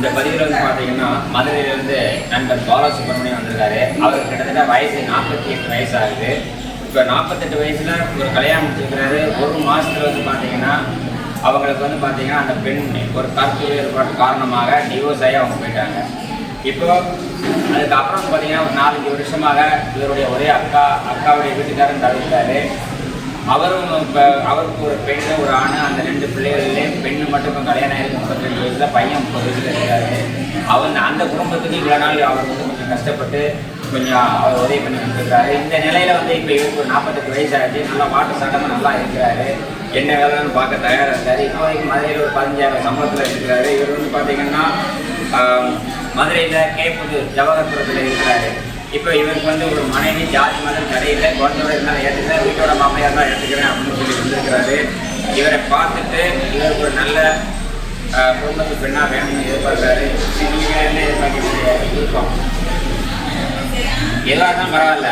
இந்த பதிவில் வந்து பார்த்தீங்கன்னா மதுரையிலேருந்து நண்பர் பாலசுப்ரமணியம் வந்திருக்காரு. அவருக்கு கிட்டத்தட்ட வயசு 48 வயசு ஆகுது. இப்போ 48 வயசில் ஒரு கல்யாணம் முடிச்சிருக்கிறாரு. ஒரு மாதத்தில் வந்து பார்த்தீங்கன்னா அவங்களுக்கு வந்து பார்த்தீங்கன்னா அந்த பெண் ஒரு கருத்து வேறுபாடு காரணமாக டிவோர்ஸ் ஆகி அவங்க போயிட்டாங்க. இப்போ அதுக்கப்புறம் பார்த்தீங்கன்னா ஒரு 4-5 வருஷமாக இவருடைய ஒரே அக்காவுடைய வீட்டுக்காரன் தவிர்த்தாரு. அவரும் இப்போ அவருக்கு ஒரு பெண் ஒரு ஆண், அந்த 2 பிள்ளைகளிலே பெண்ணு மட்டும் இப்போ கல்யாணம் ஆகிருக்கு 32 வயசில், பையன் 30 வயசில் இருக்காரு. அந்த குடும்பத்துக்கு இவ்வளோ நாள் அவர் வந்து கொஞ்சம் கஷ்டப்பட்டு கொஞ்சம் அவர் உதவி பண்ணி கொடுத்துருக்காரு. இந்த நிலையில் வந்து இப்போ இவருக்கு ஒரு 48 வயசு ஆகிடுச்சு. நல்லா வாட்டு சட்டமாக நல்லா இருக்கிறாரு. என்ன வேலைன்னு பார்க்க தயாராக இருக்கார். இப்போ வரைக்கும் மதுரையில் ஒரு 15,000 சம்பளத்தில் இருக்கிறாரு. இவர் வந்து பார்த்தீங்கன்னா மதுரையில் கேப்புது ஜவஹர்புரத்தில் இருக்கிறாரு. இப்போ இவருக்கு வந்து ஒரு மனைவி ஜாதி மதம் கடையில் குழந்தையோட இருந்தாலும் ஏற்றுக்கிறேன், வீட்டோட மாமையாக தான் ஏற்றுக்கிறேன் அப்படின்னு சொல்லி வந்திருக்கிறாரு. இவரை பார்த்துட்டு இவருக்கு ஒரு நல்ல குடும்பத்து பெண்ணாக வேணும்னு எதிர்பார்க்குறாரு. நீங்கள் என்ன எதிர்பார்க்க இருக்கோம்? எல்லாம் தான் பரவாயில்ல,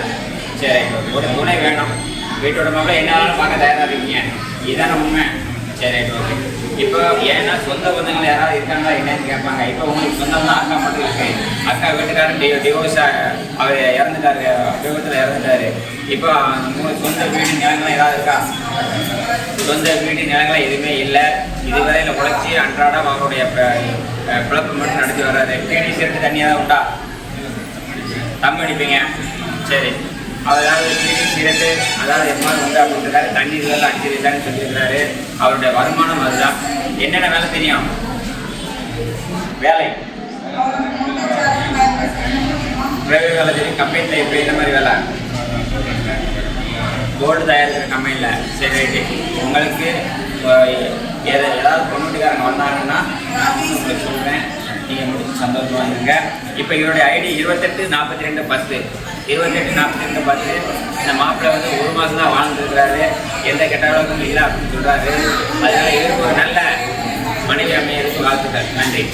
சரி ஒரு துணை வேணும், வீட்டோட மாப்பிள்ளை என்னாலும் பார்க்க தயாராக இருக்கீங்க, இதுதானே உண்மை. சரி ஓகே. இப்போ ஏன்னா சொந்த பந்தங்கள் யாராவது இருக்காங்களா என்னன்னு கேட்பாங்க. இப்போ உங்களுக்கு சொந்தம் தான் அக்கா மட்டும் இருக்கு. அக்கா வீட்டுக்காரன் டிவோர்ஸாக அவர் இறந்துட்டாரு, விபத்தில் இறந்துட்டாரு. இப்போ உங்களுக்கு சொந்த வீடு நிலங்கள்லாம் ஏதாவது இருக்கா? சொந்த வீடு நிலங்கள்லாம் எதுவுமே இல்லை. இதுவரையில் உழைச்சி அன்றாடம் அவருடைய பிழப்பு மட்டும் நடத்தி வர்றாரு. பீடி சேர்த்து தண்ணியாக உண்டா? தம் அடிப்பீங்க. சரி, அதாவது பீடி சிரட்டு அதாவது எம்மாதிரி உண்டு அப்படின்றாரு. தண்ணீர்கள் அடிச்சிருக்காருன்னு சொல்லியிருக்கிறாரு. அவருடைய வருமானம் அதுதான். என்னென்ன வேலை தெரியும்? வேலை பிரைவேட் வேலை தெரியும். கம்பெனியில் எப்படி இந்த மாதிரி வேலை? கோல்டு தயாரிக்கிற கம்பெனியில். சரி ரைட்டு. உங்களுக்கு ஏதாவது பொண்ணுட்டுக்காரங்க வந்தாங்கன்னா நான் உங்களுக்கு சொல்கிறேன், நீங்கள் முடிச்சு சந்தோஷமாக இருங்க. இப்போ இவருடைய ஐடி 284210 284210. இந்த மாப்பிள்ளை வந்து 1 மாதம் தான் வாழ்ந்துருக்கிறாரு. எந்த கெட்ட அளவுக்கும் இல்லை அப்படின்னு சொல்கிறாரு. அதனால் இவருக்கு ஒரு நல்ல மனைவி அமையருக்கு வாழ்த்துக்கள். நன்றி.